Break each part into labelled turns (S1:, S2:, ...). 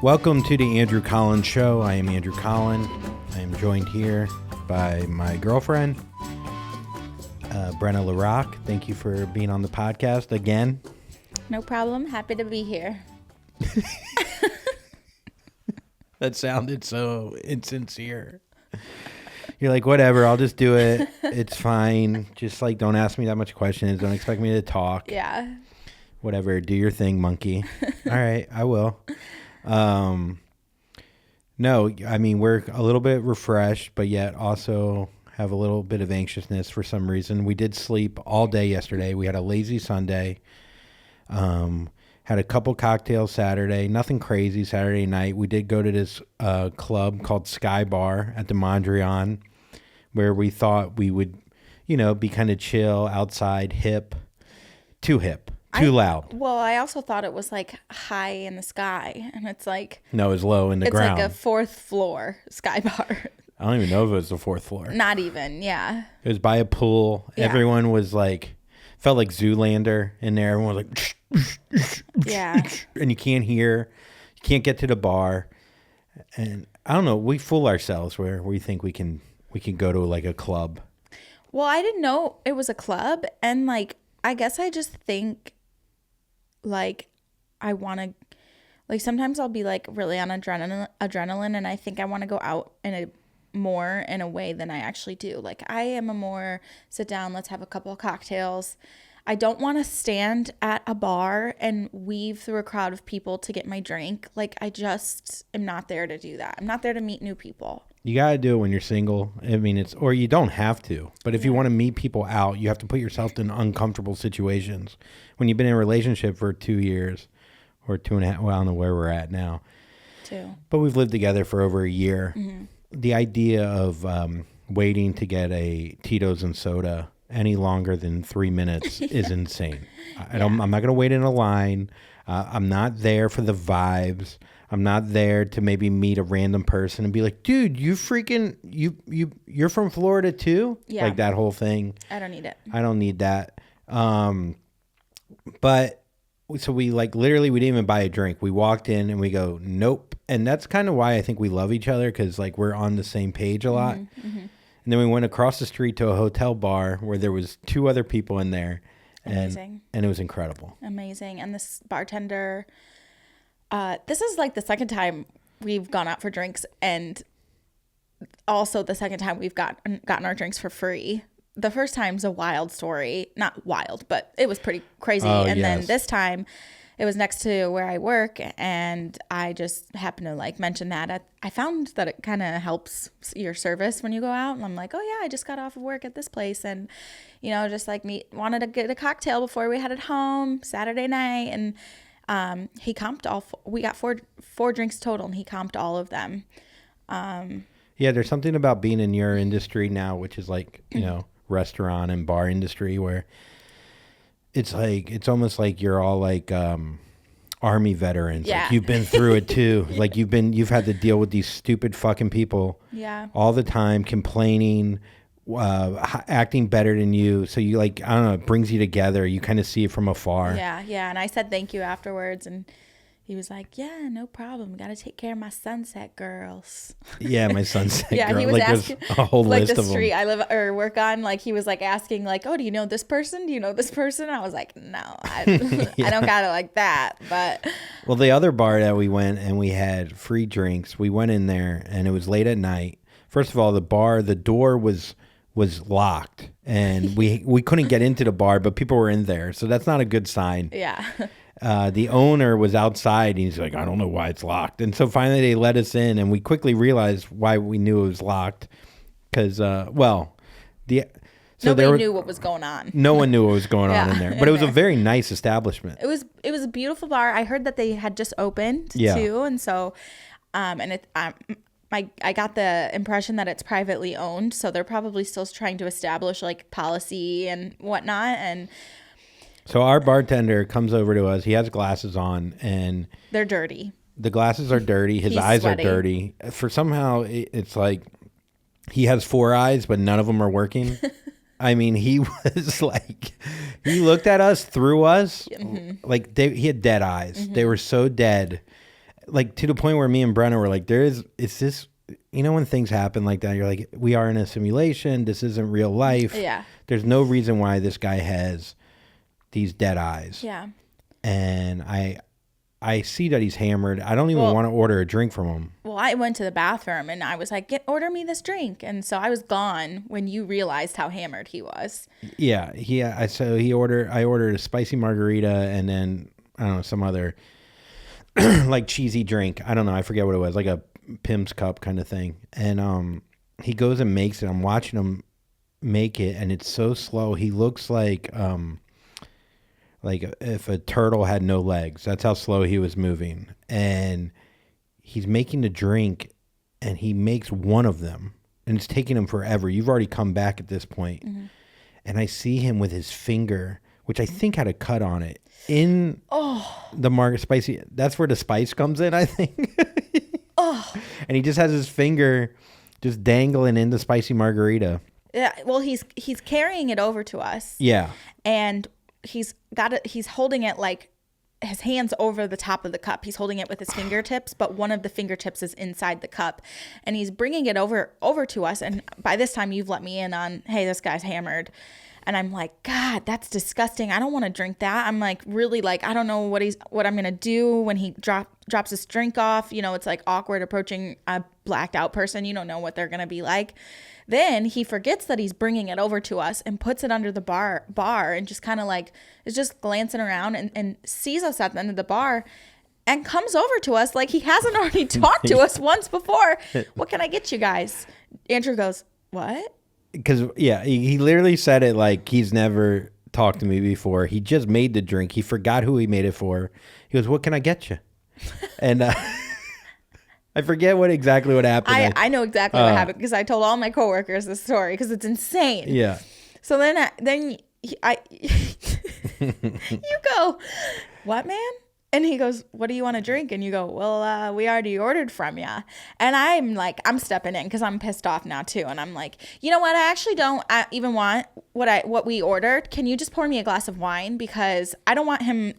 S1: Welcome to the Andrew Collin Show. I am Andrew Collin. I am joined here by my girlfriend, Brenna LaRock. Thank you for being on the podcast again.
S2: No problem. Happy to be here.
S1: That sounded so insincere. You're like, whatever, I'll just do it. It's fine. Just like, don't ask me that much questions. Don't expect me to talk.
S2: Yeah.
S1: Whatever. Do your thing, monkey. All right, I will. No, I mean, we're a little bit refreshed, but yet also have a little bit of anxiousness for some reason. We did sleep all day yesterday. We had a lazy Sunday. Had a couple cocktails Saturday. Nothing crazy Saturday night. We did go to this club called Sky Bar at the Mondrian, where we thought we would, be kind of chill, outside, hip. Too loud.
S2: Well, I also thought it was like high in the sky, and it's like...
S1: No, it was low in the ground.
S2: It's like a fourth floor Sky Bar.
S1: I don't even know if it was the fourth floor.
S2: Not even, yeah.
S1: It was by a pool.
S2: Yeah.
S1: Everyone was like, felt like Zoolander in there. Everyone was like...
S2: Yeah.
S1: And you can't get to the bar. And I don't know, we fool ourselves where we think we can go to like a club.
S2: Well, I didn't know it was a club, and like I guess I just think like I want to, like sometimes I'll be like really on adrenaline, and I think I want to go out in a way than I actually do. Like I am a more sit down, let's have a couple of cocktails. I don't want to stand at a bar and weave through a crowd of people to get my drink. Like I just am not there to do that. I'm not there to meet new people.
S1: You got to do it when you're single. I mean, or you don't have to, but if you want to meet people out, you have to put yourself in uncomfortable situations. When you've been in a relationship for 2 years or 2.5, well, I don't know where we're at now.
S2: 2.
S1: But we've lived together for over a year. Mm-hmm. The idea of waiting to get a Tito's and soda any longer than 3 minutes is insane. I'm not going to wait in a line. I'm not there for the vibes. I'm not there to maybe meet a random person and be like, dude, you're from Florida too?
S2: Yeah.
S1: Like that whole thing.
S2: I don't need it.
S1: I don't need that. But so we like literally we didn't even buy a drink. We walked in and we go, nope. And that's kind of why I think we love each other, because like we're on the same page a lot. Mm-hmm, mm-hmm. And then we went across the street to a hotel bar where there was 2 other people in there.
S2: Amazing.
S1: And it was incredible.
S2: Amazing. And this bartender, this is like the second time we've gone out for drinks, and also the second time we've gotten our drinks for free. The first time's a wild story. Not wild, but it was pretty crazy. And then this time it was next to where I work, and I just happened to like mention that. I found that it kind of helps your service when you go out. And I'm like, oh yeah, I just got off of work at this place, and just like wanted to get a cocktail before we headed home Saturday night. And he comped we got four drinks total, and he comped all of them.
S1: Yeah, there's something about being in your industry now, which is like, restaurant and bar industry, where it's almost like you're all like Army veterans.
S2: Yeah.
S1: Like you've been through it too. Like you've had to deal with these stupid fucking people all the time, complaining, acting better than you. So you like, I don't know, it brings you together. You kind of see it from afar.
S2: Yeah. And I said thank you afterwards, and he was like, yeah, no problem. Got to take care of my Sunset girls.
S1: Yeah, my Sunset girls.
S2: Yeah, he was
S1: like
S2: asking,
S1: a whole
S2: like
S1: list
S2: the
S1: of
S2: street
S1: them.
S2: I live or work on, like he was like asking like, oh, do you know this person? Do you know this person? And I was like, no, I don't got it like that. But
S1: well, the other bar that we went and we had free drinks, we went in there and it was late at night. First of all, the door was locked, and we couldn't get into the bar, but people were in there. So that's not a good sign.
S2: Yeah.
S1: The owner was outside, and he's like, I don't know why it's locked. And so finally they let us in, and we quickly realized why we knew it was locked. Because, nobody
S2: knew what was going on.
S1: No one knew what was going on in there. But it was a very nice establishment.
S2: It was a beautiful bar. I heard that they had just opened too. And so, I got the impression that it's privately owned. So they're probably still trying to establish like policy and whatnot. And
S1: so our bartender comes over to us. He has glasses on, and
S2: they're dirty.
S1: The glasses are dirty. His eyes
S2: sweaty.
S1: are dirty. For somehow, it's like he has 4 eyes, but none of them are working. I mean, he was like, he looked at us through us, like he had dead eyes. Mm-hmm. They were so dead. like to the point where me and Brenna were like, it's this, when things happen like that, you're like, we are in a simulation. This isn't real life.
S2: Yeah.
S1: There's no reason why this guy has these dead eyes.
S2: Yeah.
S1: And I see that he's hammered. I don't even want to order a drink from him.
S2: Well, I went to the bathroom and I was like, order me this drink. And so I was gone when you realized how hammered he was.
S1: Yeah. I ordered a spicy margarita and then, I don't know, some other like cheesy drink. I don't know. I forget what it was. Like a Pim's Cup kind of thing. And he goes and makes it. I'm watching him make it and it's so slow. He looks like if a turtle had no legs. That's how slow he was moving. And he's making the drink and he makes one of them. And it's taking him forever. You've already come back at this point. Mm-hmm. And I see him with his finger, which I think had a cut on it, in the spicy. That's where the spice comes in, I think. And he just has his finger just dangling in the spicy margarita.
S2: Yeah. Well, he's carrying it over to us.
S1: Yeah.
S2: And he's holding it like his hands over the top of the cup. He's holding it with his fingertips, but one of the fingertips is inside the cup, and he's bringing it over to us. And by this time you've let me in on, hey, this guy's hammered. And I'm like, God, that's disgusting. I don't want to drink that. I'm like, really, like, I don't know what I'm going to do when he drops his drink off. It's like awkward approaching a blacked out person. You don't know what they're going to be like. Then he forgets that he's bringing it over to us and puts it under the bar and just kind of like is just glancing around and sees us at the end of the bar and comes over to us like he hasn't already talked to us once before. What can I get you guys? Andrew goes, what?
S1: Because, yeah, he literally said it like he's never talked to me before. He just made the drink. He forgot who he made it for. He goes, what can I get you? And I forget exactly what happened.
S2: I know exactly what happened because I told all my coworkers this story because it's insane.
S1: Yeah.
S2: So then you go, what, man? And he goes, what do you want to drink? And you go, well, we already ordered from you. And I'm like, I'm stepping in because I'm pissed off now too. And I'm like, you know what? I actually don't even want what we ordered. Can you just pour me a glass of wine? Because I don't want him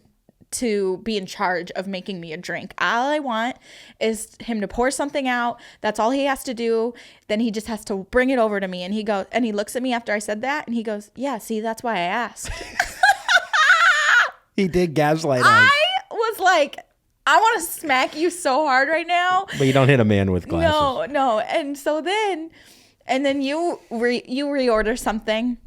S2: to be in charge of making me a drink. All I want is him to pour something out. That's all he has to do. Then he just has to bring it over to me. And he looks at me after I said that and he goes, yeah, see, that's why I asked.
S1: He did gaslight us.
S2: I was like, I want to smack you so hard right now.
S1: But you don't hit a man with glasses.
S2: No. And so then you reorder something.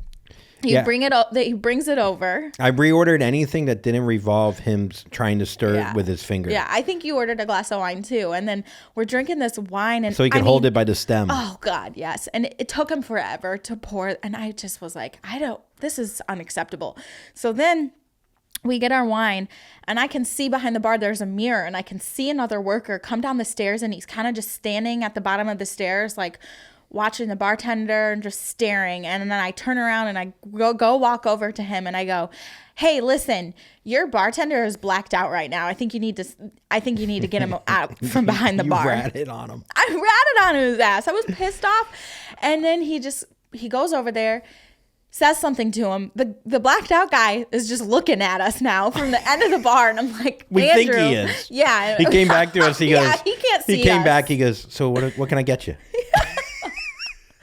S2: Bring it up. He brings it over.
S1: I reordered anything that didn't revolve him trying to stir it with his finger.
S2: Yeah, I think you ordered a glass of wine too, and then we're drinking this wine, and
S1: so he could hold it by the stem.
S2: Oh God, yes. And it took him forever to pour, and I just was like, this is unacceptable. So then we get our wine, and I can see behind the bar there's a mirror, and I can see another worker come down the stairs, and he's kind of just standing at the bottom of the stairs, like watching the bartender and just staring. And then I turn around and I go walk over to him and I go, hey, listen, your bartender is blacked out right now. I think you need to get him out from behind the bar.
S1: You ratted on him.
S2: I ratted on his ass. I was pissed off. And then he goes over there, says something to him. The blacked out guy is just looking at us now from the end of the bar. And I'm like,
S1: we
S2: Andrew,
S1: think he is.
S2: Yeah.
S1: He came back to us. He goes,
S2: he can't see us.
S1: He came back. He goes, so what can I get you?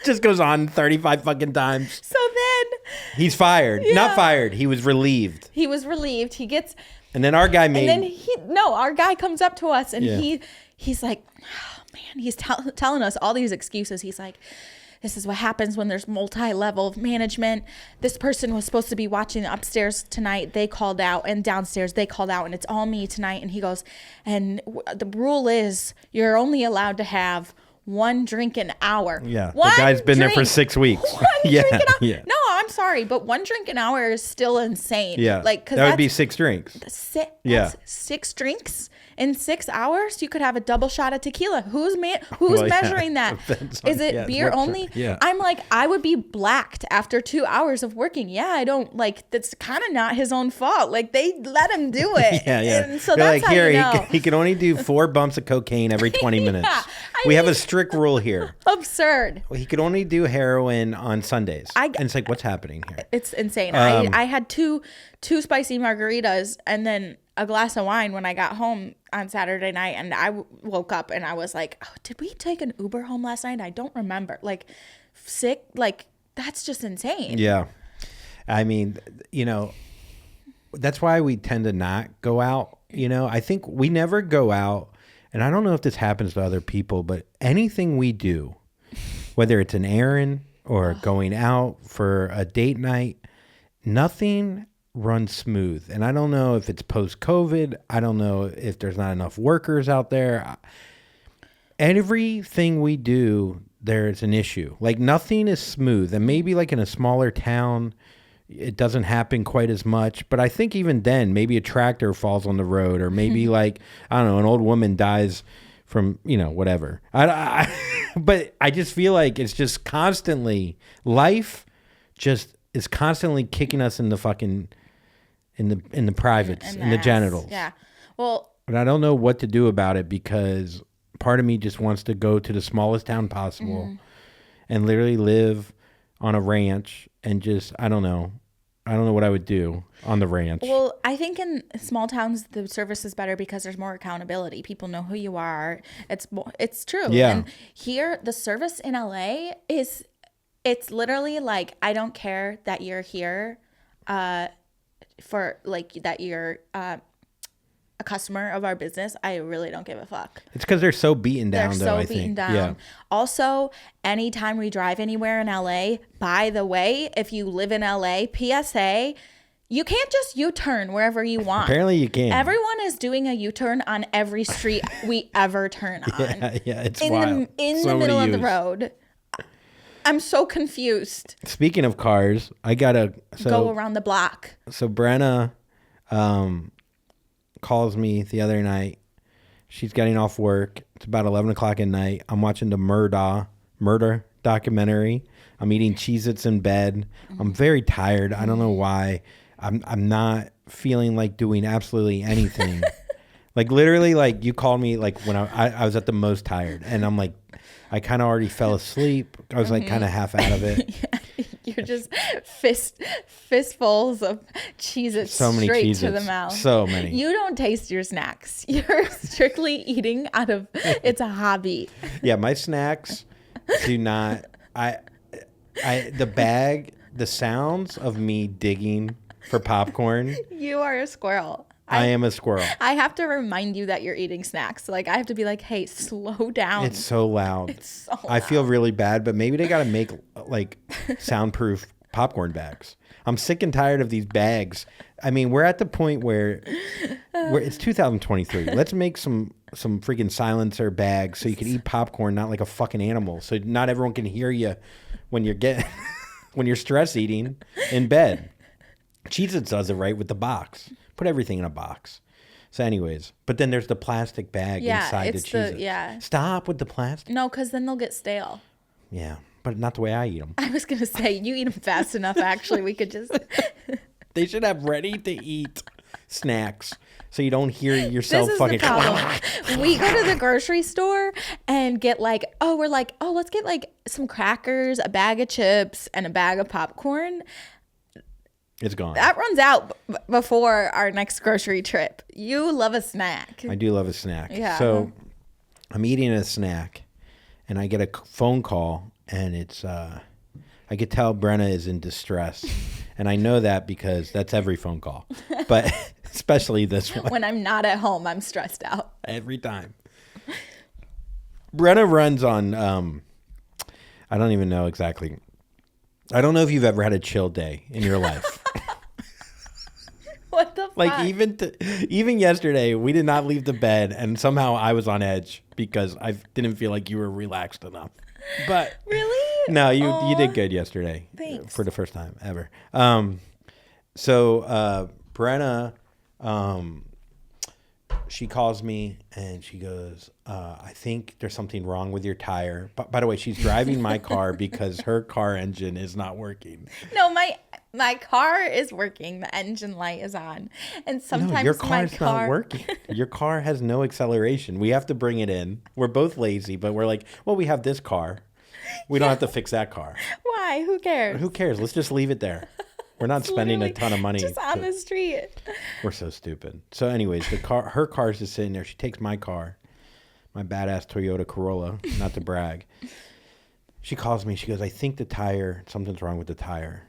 S1: Just goes on 35 fucking times.
S2: So then
S1: he's fired. Yeah. Not fired. He was relieved.
S2: He gets.
S1: And then our guy made.
S2: And then our guy comes up to us and he's like, oh man, he's telling us all these excuses. He's like, this is what happens when there's multi-level management. This person was supposed to be watching upstairs tonight. They called out, and downstairs they called out, and it's all me tonight. And he goes, and the rule is you're only allowed to have one drink an hour.
S1: Yeah. The guy's been there for 6 weeks.
S2: Drink an hour. Yeah. No, I'm sorry, but one drink an hour is still insane.
S1: Yeah. That would be 6 drinks.
S2: That's 6 drinks in 6 hours. You could have a double shot of tequila. Who's measuring that? Is it beer only?
S1: Yeah.
S2: I'm like, I would be blacked after 2 hours of working. Yeah, I don't like. That's kind of not his own fault. Like they let him do it.
S1: Yeah.
S2: And so that's like, how you know.
S1: He can only do 4 bumps of cocaine every 20 minutes. We have a strict rule here.
S2: Absurd.
S1: Well, he could only do heroin on Sundays. And it's like, what's happening here?
S2: It's insane. I had two spicy margaritas, and then a glass of wine when I got home on Saturday night, and I woke up and I was like, oh, did we take an Uber home last night? I don't remember. Like, sick, like, that's just insane.
S1: Yeah. I mean, that's why we tend to not go out. I think we never go out, and I don't know if this happens to other people, but anything we do, whether it's an errand or going out for a date night, nothing runs smooth. And I don't know if it's post-COVID. I don't know if there's not enough workers out there. Everything we do, there's an issue. Like, nothing is smooth. And maybe like in a smaller town, it doesn't happen quite as much. But I think even then, maybe a tractor falls on the road, or maybe like, I don't know, an old woman dies from, whatever. But I just feel like it's just constantly, life just is constantly kicking us in the fucking, in the privates, in the genitals.
S2: Yeah. Well,
S1: but I don't know what to do about it, because part of me just wants to go to the smallest town possible and literally live on a ranch and just, I don't know what I would do on the ranch.
S2: Well, I think in small towns the service is better because there's more accountability. People know who you are. It's true.
S1: Yeah.
S2: And here the service in LA it's literally like, I don't care that you're here for like that you're a customer of our business. I really don't give a fuck.
S1: It's because they're so beaten down,
S2: They're
S1: though,
S2: so
S1: I
S2: beaten
S1: think.
S2: down.
S1: Yeah.
S2: Also, anytime we drive anywhere in LA, by the way, if you live in LA, PSA, you can't just U-turn wherever you want.
S1: Apparently you can.
S2: Everyone is doing a U-turn on every street we ever turn on.
S1: Yeah, it's wild.
S2: In
S1: So
S2: the middle of
S1: many
S2: the road. I'm so confused.
S1: Speaking of cars, I gotta
S2: go around the block.
S1: So Brenna calls me the other night. She's getting off work. It's about 11 o'clock at night. I'm watching the murder documentary. I'm eating Cheez-Its in bed. I'm very tired. I don't know why. I'm not feeling like doing absolutely anything. Like, literally, like, you called me like when I was at the most tired, and I'm like, I kind of already fell asleep. I was like kind of half out of it.
S2: Yeah, you're just fistfuls of Cheez-Its straight Cheez-Its. To the mouth.
S1: So many.
S2: You don't taste your snacks. You're strictly eating out of, it's a hobby.
S1: Yeah, my snacks do not, the bag, the sounds of me digging for popcorn.
S2: You are a squirrel.
S1: I am a squirrel.
S2: I have to remind you that you're eating snacks. Like, I have to be like, hey, slow down.
S1: It's so loud.
S2: It's so loud.
S1: I feel really bad, but maybe they got to make like soundproof popcorn bags. I'm sick and tired of these bags. I mean, we're at the point where it's 2023. Let's make some freaking silencer bags so you can eat popcorn, not like a fucking animal. So not everyone can hear you when you're stress eating in bed. Cheez-Its does it right with the box. Put everything in a box. So anyways, but then there's the plastic bag inside the Cheez-Its.
S2: Yeah.
S1: Stop with the plastic.
S2: No, because then they'll get stale.
S1: Yeah, but not the way I eat them.
S2: I was going to say, you eat them fast enough, actually. We could just...
S1: They should have ready-to-eat snacks so you don't hear yourself
S2: this is
S1: fucking...
S2: The problem. We go to the grocery store and get let's get like some crackers, a bag of chips, and a bag of popcorn.
S1: It's gone.
S2: That runs out before our next grocery trip. You love a snack.
S1: I do love a snack.
S2: Yeah.
S1: So I'm eating a snack, and I get a phone call, and it's I could tell Brenna is in distress, and I know that because that's every phone call, but especially this one.
S2: When I'm not at home, I'm stressed out.
S1: Every time. Brenna runs on, I don't even know exactly. I don't know if you've ever had a chill day in your life.
S2: What the fuck?
S1: Like, even yesterday, we did not leave the bed, and somehow I was on edge because I didn't feel like you were relaxed enough. But
S2: really?
S1: No, you did good yesterday.
S2: Thanks.
S1: For the first time ever. So Brenna, she calls me and she goes, I think there's something wrong with your tire. But by the way, she's driving my car because her car engine is not working.
S2: No, my car is working. The engine light is on. And sometimes
S1: no, your car's not working. Your car has no acceleration. We have to bring it in. We're both lazy, but we're like, well, we have this car. We don't have to fix that car.
S2: Why? Who cares?
S1: Who cares? Let's just leave it there. We're not spending a ton of money.
S2: Just on the street.
S1: We're so stupid. So anyways, her car's just sitting there. She takes my car, my badass Toyota Corolla, not to brag. She calls me. She goes, I think something's wrong with the tire.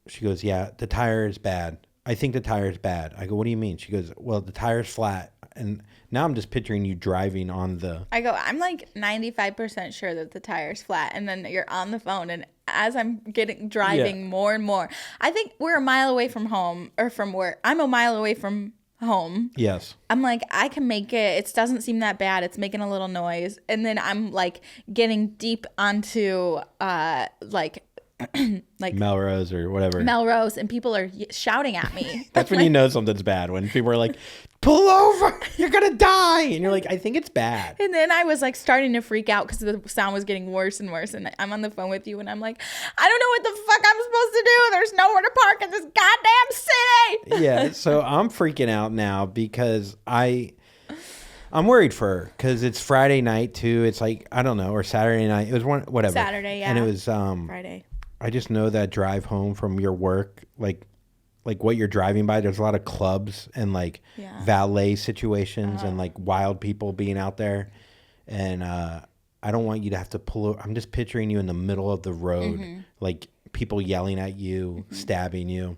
S1: She goes, yeah, the tire is bad. I think the tire is bad. I go, what do you mean? She goes, well, the tire's flat. And now I'm just picturing you driving on the...
S2: I go, I'm like 95% sure that the tire's flat. And then you're on the phone. And as I'm driving more and more, I think we're a mile away from home or from work. I'm a mile away from home.
S1: Yes.
S2: I'm like, I can make it. It doesn't seem that bad. It's making a little noise. And then I'm like getting deep onto like
S1: Melrose or whatever.
S2: Melrose, and people are shouting at me.
S1: That's when you know something's bad, when people are like, pull over, you're gonna die, and you're like, I think it's bad.
S2: And then I was like starting to freak out because the sound was getting worse and worse, and I'm on the phone with you and I'm like, I don't know what the fuck I'm supposed to do. There's nowhere to park in this goddamn city.
S1: Yeah, so I'm freaking out now because I'm worried for her because it's Friday night too. It's like, I don't know, or Saturday night. It was whatever.
S2: Saturday, yeah.
S1: And it was
S2: Friday.
S1: I just know that drive home from your work, like what you're driving by, there's a lot of clubs and like valet situations and like wild people being out there. And I don't want you to have to pull over. I'm just picturing you in the middle of the road, like people yelling at you, stabbing you.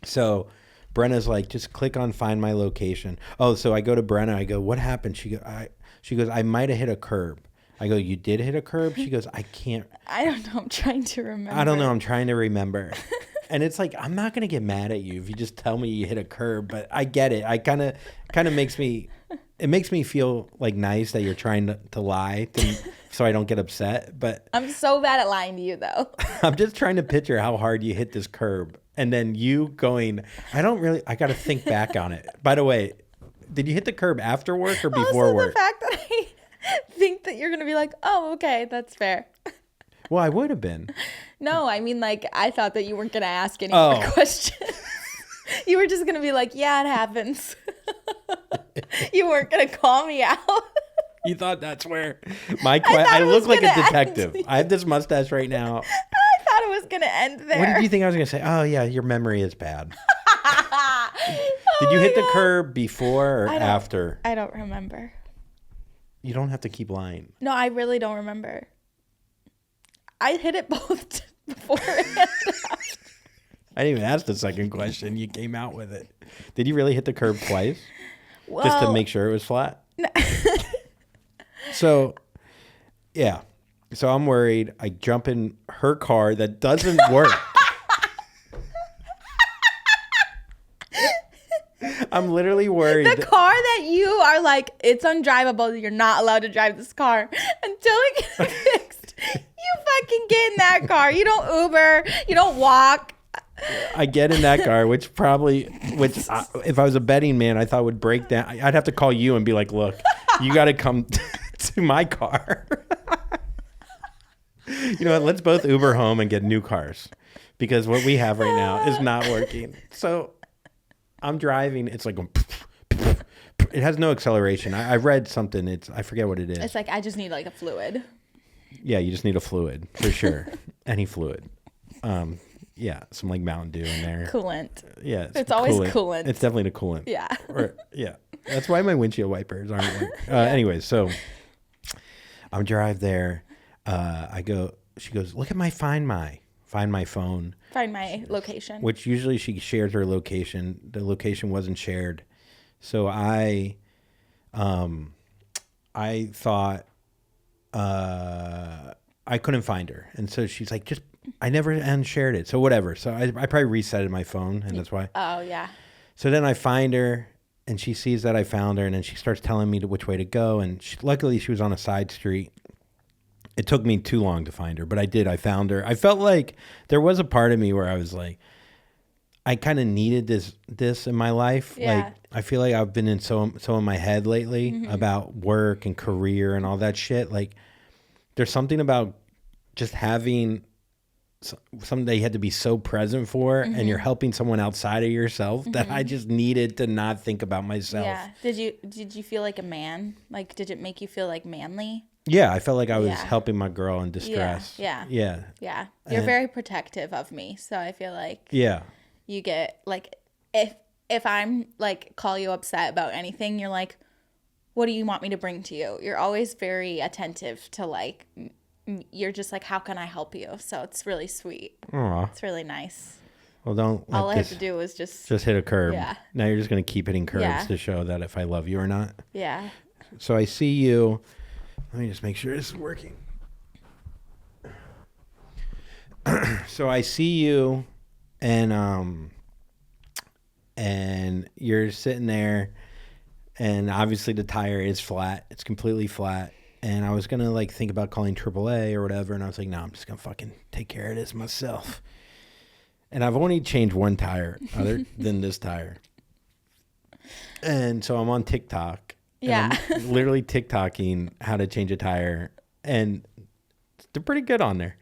S1: So Brenna's like, just click on find my location. Oh, so I go to Brenna. I go, what happened? She goes, I might have hit a curb. I go, you did hit a curb? She goes, I can't.
S2: I don't know. I'm trying to remember.
S1: I don't know. I'm trying to remember. And it's like, I'm not going to get mad at you if you just tell me you hit a curb, but I get it. I kind of makes me feel like nice that you're trying to lie so I don't get upset. But
S2: I'm so bad at lying to you though.
S1: I'm just trying to picture how hard you hit this curb. And then you going, I got to think back on it. By the way, did you hit the curb after work or before
S2: also,
S1: work?
S2: The fact that I think that you're going to be like, oh, okay, that's fair.
S1: Well, I would have been.
S2: No, I mean, like, I thought that you weren't going to ask any more questions. You were just going to be like, yeah, it happens. You weren't going to call me out.
S1: You thought that's where I look like a detective. I have this mustache right now.
S2: I thought it was going to end there.
S1: What did you think I was going to say? Oh, yeah, your memory is bad. Did you hit the curb before or after?
S2: I don't remember.
S1: You don't have to keep lying.
S2: No, I really don't remember. I hit it both before and after.
S1: I didn't even ask the second question. You came out with it. Did you really hit the curb twice?
S2: Well,
S1: just to make sure it was flat?
S2: No.
S1: So, yeah. So I'm worried. I jump in her car that doesn't work. I'm literally worried.
S2: The car that you are like, it's undrivable. You're not allowed to drive this car until it gets fixed. You fucking get in that car. You don't Uber. You don't walk.
S1: I get in that car, which if I was a betting man, I thought would break down. I'd have to call you and be like, look, you got to come to my car. You know what? Let's both Uber home and get new cars because what we have right now is not working. So I'm driving. It's like, it has no acceleration. I read something. I forget what it is.
S2: It's like, I just need like a fluid.
S1: Yeah, you just need a fluid for sure. Any fluid. Yeah, some like Mountain Dew in there.
S2: Coolant.
S1: Yeah.
S2: It's always coolant.
S1: It's definitely the coolant.
S2: Yeah.
S1: Yeah. That's why my windshield wipers aren't working. Anyways, so I'm drive there. She goes, look at my find my phone.
S2: Find my location.
S1: Which usually she shares her location. The location wasn't shared. So I thought I couldn't find her. And so she's like, I never unshared it. So whatever. So I probably resetted my phone and that's why.
S2: Oh, yeah.
S1: So then I find her and she sees that I found her and then she starts telling me which way to go. And luckily she was on a side street. It took me too long to find her, but I did. I found her. I felt like there was a part of me where I was like, I kind of needed this in my life.
S2: Yeah.
S1: Like, I feel like I've been in so in my head lately about work and career and all that shit. Like, there's something about just having something that you had to be so present for and you're helping someone outside of yourself that I just needed to not think about myself.
S2: Yeah. Did you feel like a man? Like, did it make you feel like manly?
S1: Yeah, I felt like I was
S2: Yeah.
S1: helping my girl in distress.
S2: Yeah.
S1: Yeah.
S2: Yeah. You're
S1: And-
S2: very protective of me. So I feel like
S1: Yeah.
S2: you get like if I'm like call you upset about anything, you're like, what do you want me to bring to you? You're always very attentive to like you're just like, how can I help you? So it's really sweet.
S1: Aw.
S2: It's really nice.
S1: Well, don't let
S2: All I have
S1: this
S2: to do is just
S1: hit a curb.
S2: Yeah.
S1: Now you're just going to keep hitting curbs
S2: Yeah.
S1: to show that if I love you or not.
S2: yeah.
S1: So I see you. Let me just make sure this is working. So I see you and you're sitting there and obviously the tire is flat. It's completely flat. And I was going to like think about calling AAA or whatever. And I was like, no, I'm just going to fucking take care of this myself. And I've only changed one tire other than this tire. And so I'm on TikTok.
S2: Yeah.
S1: And I'm literally TikToking how to change a tire. And they're pretty good on there.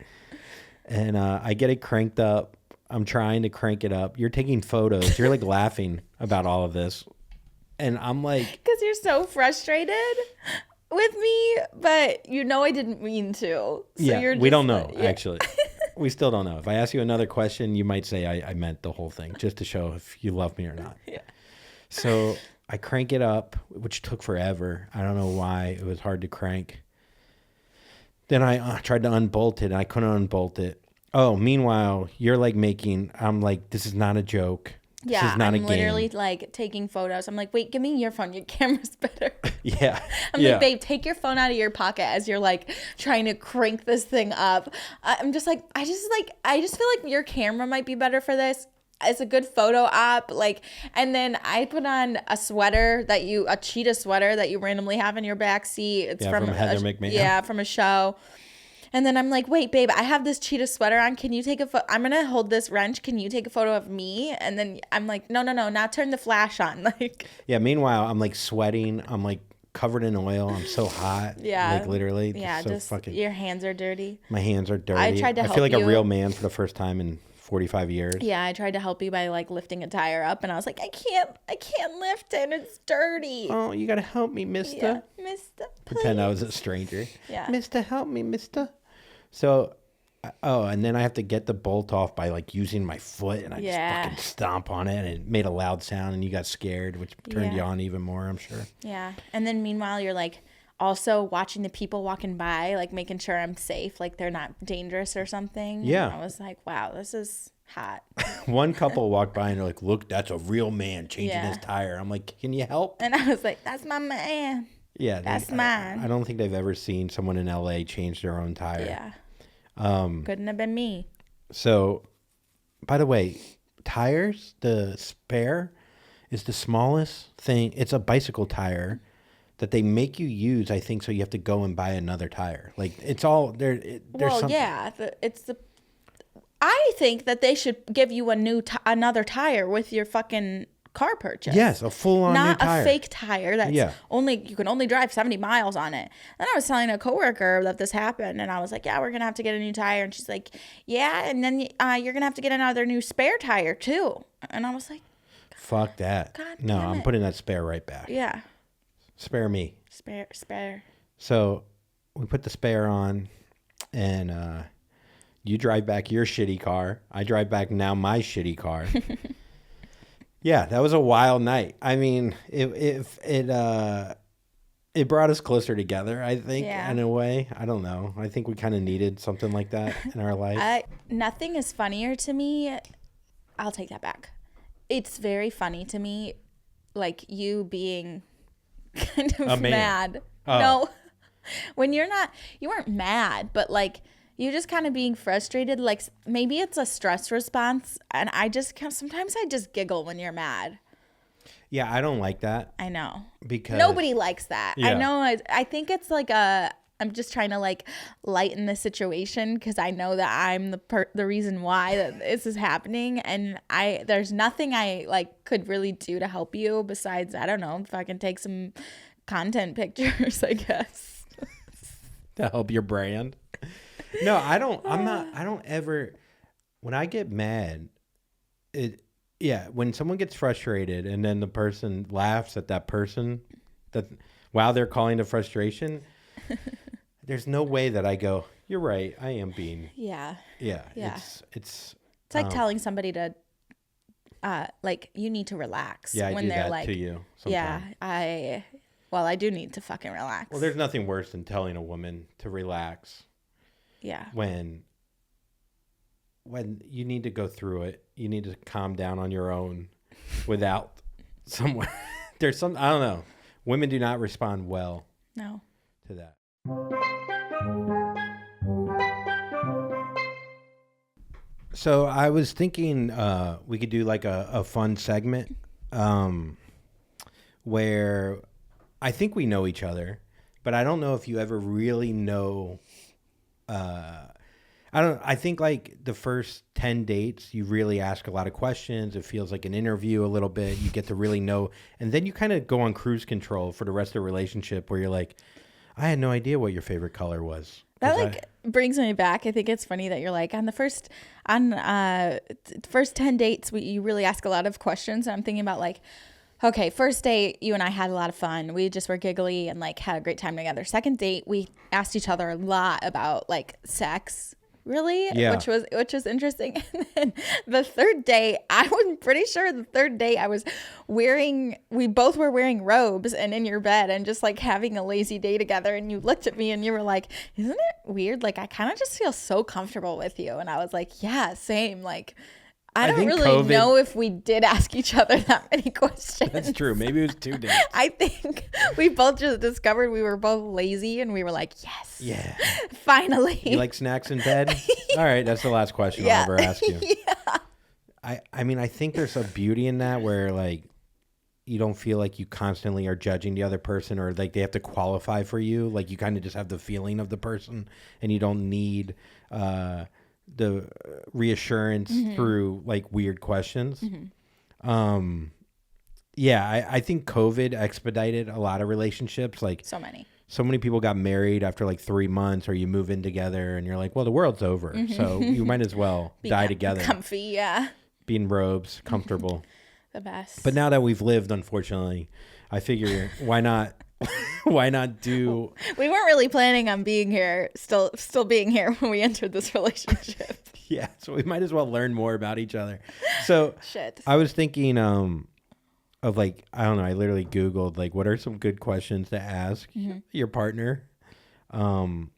S1: And I get it cranked up. I'm trying to crank it up. You're taking photos. You're like laughing about all of this. And I'm like,
S2: Because you're so frustrated with me, but you know I didn't mean to. So
S1: yeah,
S2: you're
S1: we
S2: just
S1: don't know,
S2: like- yeah.
S1: actually. We still don't know. If I ask you another question, you might say I meant the whole thing just to show if you love me or not.
S2: Yeah.
S1: So I crank it up, which took forever. I don't know why. It was hard to crank. Then I tried to unbolt it, and I couldn't unbolt it. Oh, meanwhile, you're like I'm like, this is not a joke. This
S2: Yeah,
S1: is not
S2: I'm
S1: a game.
S2: literally like taking photos. I'm like, wait, give me your phone. Your camera's better.
S1: Yeah.
S2: I'm
S1: yeah.
S2: like, babe, take your phone out of your pocket as you're like trying to crank this thing up. I'm just like, I just feel like your camera might be better for this. It's a good photo op. Like, and then I put on a cheetah sweater that you randomly have in your back seat. It's
S1: Yeah, from Heather McMahon.
S2: Yeah, from a show. And then I'm like, wait, babe, I have this cheetah sweater on. Can you take a photo? I'm going to hold this wrench. Can you take a photo of me? And then I'm like, no. Now turn the flash on. Like,
S1: Yeah, meanwhile, I'm like sweating. I'm like covered in oil. I'm so hot.
S2: yeah.
S1: Like literally.
S2: Yeah,
S1: So
S2: just
S1: fucking,
S2: your hands are dirty.
S1: my hands are dirty.
S2: I tried to
S1: feel
S2: help
S1: like a
S2: you.
S1: real man for the first time in 45 years.
S2: Yeah, I tried to help you by like lifting a tire up, and I was like, I can't lift it. It's dirty.
S1: Oh, you got to help me, mister.
S2: Yeah, mister,
S1: Pretend I was a
S2: please.
S1: stranger.
S2: Yeah.
S1: Mister, help me, mister. So, and then I have to get the bolt off by like using my foot, and I
S2: Yeah.
S1: just fucking stomp on it, and it made a loud sound, and you got scared, which turned you
S2: Yeah.
S1: on even more, I'm sure.
S2: Yeah, and then meanwhile, you're like also watching the people walking by, like making sure I'm safe, like they're not dangerous or something.
S1: Yeah.
S2: And I was like, wow, this is hot.
S1: One couple walked by and they're like, look, that's a real man changing
S2: Yeah.
S1: his tire. I'm like, can you help?
S2: And I was like, that's my man.
S1: Yeah.
S2: That's mine.
S1: I don't think they've ever seen someone in LA change their own tire.
S2: Yeah.
S1: Um,
S2: Couldn't have been me.
S1: So, by the way, tires, the spare is the smallest thing. It's a bicycle tire that they make you use, I think, so you have to go and buy another tire. Like, it's all there. There's
S2: Well,
S1: something.
S2: yeah, I think that they should give you another tire with your fucking car purchase.
S1: Yes, a full-on new
S2: Not
S1: tire.
S2: a fake tire that's
S1: Yeah.
S2: you can only drive 70 miles on it. And I was telling a coworker that this happened, and I was like, yeah, we're gonna have to get a new tire. And she's like, yeah, and then you're gonna have to get another new spare tire too. And I was like,
S1: Fuck that.
S2: God
S1: No,
S2: damn
S1: I'm
S2: it.
S1: putting that spare right back.
S2: yeah,
S1: Spare me.
S2: spare.
S1: So we put the spare on, and you drive back your shitty car. I drive back now my shitty car. Yeah, that was a wild night. I mean, it brought us closer together, I think,
S2: Yeah.
S1: in a way. I don't know. I think we kind of needed something like that in our life.
S2: Nothing is funnier to me. I'll take that back. It's very funny to me, like you being kind
S1: A
S2: of
S1: man.
S2: mad.
S1: Oh.
S2: No, when you weren't mad, but like you're just kind of being frustrated. Like maybe it's a stress response, and sometimes I just giggle when you're mad.
S1: Yeah, I don't like that
S2: I know
S1: because
S2: nobody likes that. I
S1: Yeah.
S2: know. I think it's like I'm just trying to like lighten the situation because I know that I'm the reason why that this is happening, and there's nothing I like could really do to help you besides I don't know if I can take some content pictures, I guess.
S1: to help your brand. No, I don't. I don't ever. When I get mad, when someone gets frustrated and then the person laughs at that person, while they're calling the frustration, there's no way that I go, you're right, I am being.
S2: Yeah.
S1: Yeah.
S2: Yeah.
S1: It's
S2: like telling somebody to, like, you need to relax.
S1: Yeah, I
S2: when
S1: do
S2: they're
S1: that
S2: like,
S1: to you
S2: yeah,
S1: sometimes.
S2: I do need to fucking relax.
S1: Well, there's nothing worse than telling a woman to relax.
S2: Yeah.
S1: When you need to go through it, you need to calm down on your own without someone. There's some, I don't know. Women do not respond well.
S2: No.
S1: To that. So I was thinking we could do like a fun segment where I think we know each other, but I don't know if you ever really know. I think like the first 10 dates, you really ask a lot of questions. It feels like an interview a little bit. You get to really know. And then you kind of go on cruise control for the rest of the relationship where you're like, I had no idea what your favorite color was.
S2: That brings me back. I think it's funny that you're like on the first 10 dates, you really ask a lot of questions. And I'm thinking about like, okay, first date, you and I had a lot of fun. We just were giggly and like had a great time together. Second date, we asked each other a lot about like sex. Really?
S1: Yeah.
S2: Which was interesting. And then the third day, I was pretty sure we both were wearing robes and in your bed and just like having a lazy day together. And you looked at me and you were like, isn't it weird? Like, I kind of just feel so comfortable with you. And I was like, yeah, same. Like, I don't really know if we did ask each other that many questions.
S1: That's true. Maybe it was 2 days.
S2: I think we both just discovered we were both lazy and we were like, yes.
S1: Yeah.
S2: Finally.
S1: You like snacks in bed? All right. That's the last question I'll ever ask you. Yeah. I mean, I think there's a beauty in that where like you don't feel like you constantly are judging the other person or like they have to qualify for you. Like you kind of just have the feeling of the person and you don't need the reassurance through like weird questions. Yeah, I think COVID expedited a lot of relationships. Like
S2: so many
S1: people got married after like 3 months, or you move in together and you're like, well, the world's over. So you might as well die together.
S2: Comfy, yeah.
S1: Be in robes, comfortable.
S2: The best.
S1: But now that we've lived, unfortunately, I figure why not do.
S2: We weren't really planning on being here, still being here when we entered this relationship.
S1: Yeah, so we might as well learn more about each other. So
S2: shit.
S1: I was thinking of like, I don't know, I literally Googled like what are some good questions to ask your partner. And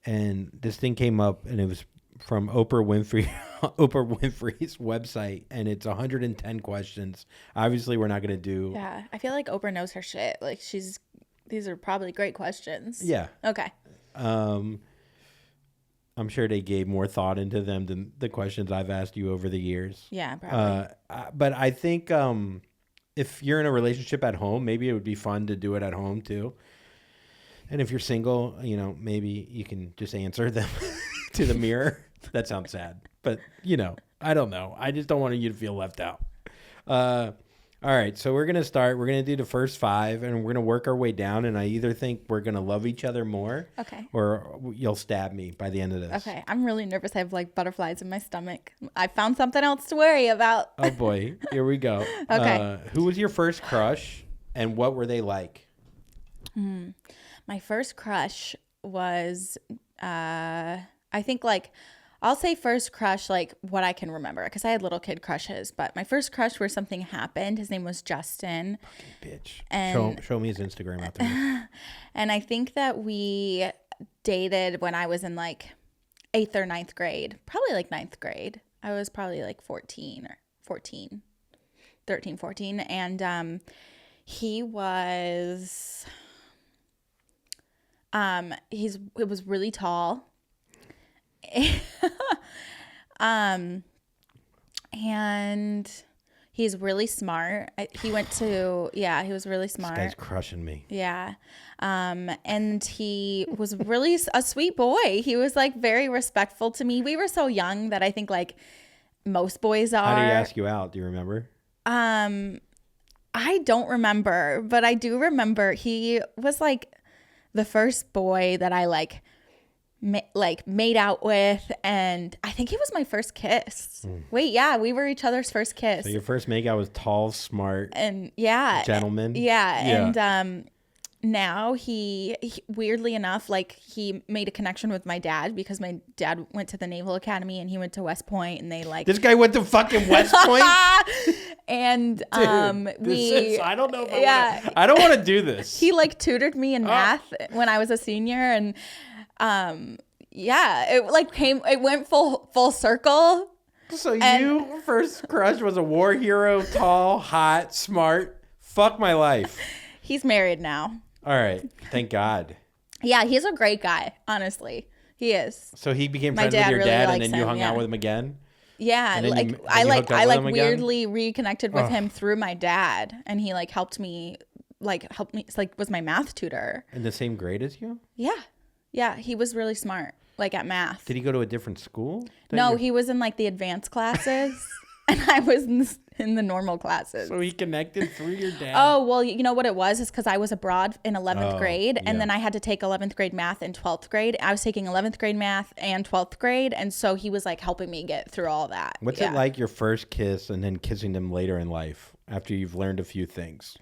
S1: this thing came up and it was from Oprah Winfrey's website, and it's 110 questions. Obviously, we're not going to do.
S2: Yeah, I feel like Oprah knows her shit. Like these are probably great questions.
S1: Yeah.
S2: Okay.
S1: I'm sure they gave more thought into them than the questions I've asked you over the years.
S2: Yeah, probably.
S1: But I think if you're in a relationship at home, maybe it would be fun to do it at home too. And if you're single, maybe you can just answer them to the mirror. That sounds sad, but I don't know. I just don't want you to feel left out. All right. So we're going to start. We're going to do the first 5 and we're going to work our way down. And I either think we're going to love each other more.
S2: Okay.
S1: Or you'll stab me by the end of this.
S2: Okay. I'm really nervous. I have like butterflies in my stomach. I found something else to worry about.
S1: Oh boy. Here we go.
S2: Okay.
S1: Who was your first crush and what were they like?
S2: My first crush was, I think like, I'll say first crush, like what I can remember, because I had little kid crushes, but my first crush where something happened, his name was Justin.
S1: Fucking bitch.
S2: And
S1: show me his Instagram after this. And
S2: I think that we dated when I was in like 8th or 9th grade, probably like 9th grade. I was probably like 13. And he was, it was really tall. And he's really smart. He was really smart.
S1: This guy's crushing me.
S2: Yeah. And he was really a sweet boy. He was like very respectful to me. We were so young that I think like most boys are.
S1: How did he ask you out? Do you remember?
S2: I don't remember, but I do remember he was like the first boy that I made out with, and I think it was my first kiss. Wait, yeah, we were each other's first kiss.
S1: So your first makeout was tall, smart,
S2: and yeah,
S1: gentleman.
S2: Yeah, and now he weirdly enough, like he made a connection with my dad because my dad went to the Naval Academy and he went to West Point, and they like
S1: This guy went to fucking West Point.
S2: And
S1: Dude,
S2: I
S1: don't know if I don't want to do this.
S2: He like tutored me in math when I was a senior, and it went full circle.
S1: So you first crush was a war hero, tall, hot, smart. Fuck my life.
S2: He's married now.
S1: All right, thank God.
S2: Yeah, he's a great guy. Honestly, he is.
S1: So he became friends with your
S2: really
S1: dad,
S2: likes
S1: and then you
S2: him,
S1: hung out with him again.
S2: Yeah,
S1: And then
S2: I
S1: hooked up with him again?
S2: weirdly reconnected with him through my dad, and he like helped me, was my math tutor.
S1: In the same grade as you?
S2: Yeah, he was really smart, like at math.
S1: Did he go to a different school?
S2: No, he was in like the advanced classes, and I was in the normal classes.
S1: So he connected through your dad.
S2: Oh, well, you know what it was? Is because I was abroad in 11th grade, and
S1: yeah.
S2: then I had to take 11th grade math in 12th grade. I was taking 11th grade math and 12th grade, and so he was like helping me get through all that.
S1: What's it like your first kiss and then kissing them later in life after you've learned a few things?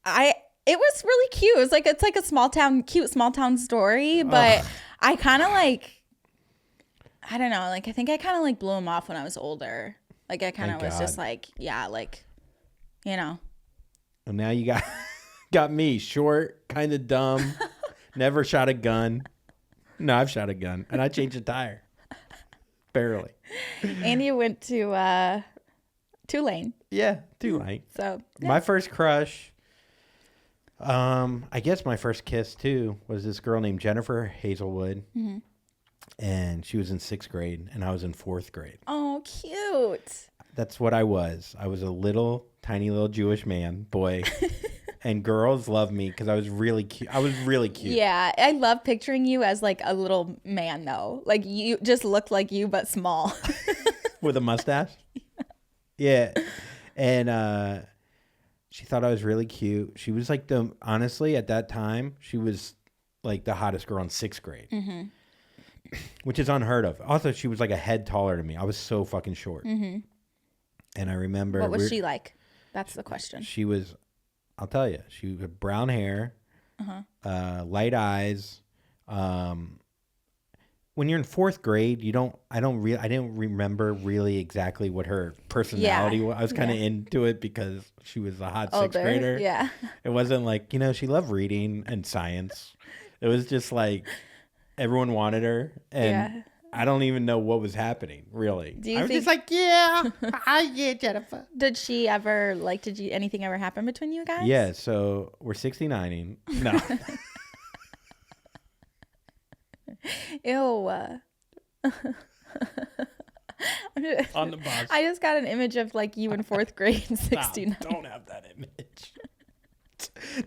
S2: It was really cute. It's like a cute small town story, but I kind of like, I don't know, like I think I kind of like blew him off when I was older. Like I kind of was just like, yeah, like, you know.
S1: Well, now you got me, short, kind of dumb, never shot a gun. No, I've shot a gun, and I changed a tire. Barely.
S2: And you went to Tulane.
S1: Yeah, Tulane.
S2: So yeah.
S1: My first crush, I guess my first kiss too, was this girl named Jennifer Hazelwood. Mm-hmm. And she was in 6th grade, and I was in 4th grade.
S2: Oh, cute.
S1: That's what I was. I was a tiny little Jewish boy. And girls loved me because I was really cute.
S2: Yeah, I love picturing you as like a little man, though. Like you just looked like you, but small.
S1: With a mustache? Yeah. And she thought I was really cute. She was like honestly, at that time, she was like the hottest girl in 6th grade. Mm-hmm. Which is unheard of. Also, she was like a head taller than me. I was so fucking short. Mm-hmm. And I remember...
S2: What was she like? That's the question.
S1: She was... I'll tell you. She had brown hair, light eyes. When you're in 4th grade, I didn't remember really exactly what her personality was. I was kind of into it because she was a hot 6th grader.
S2: Yeah.
S1: It wasn't like, she loved reading and science. It was just like... Everyone wanted her, and I don't even know what was happening, really. I was just like, yeah, Jennifer.
S2: Did she ever, anything ever happen between you guys?
S1: Yeah, so we're 69ing. No.
S2: Ew.
S1: On the bus.
S2: I just got an image of like you in 4th grade in 69.
S1: Don't have that image.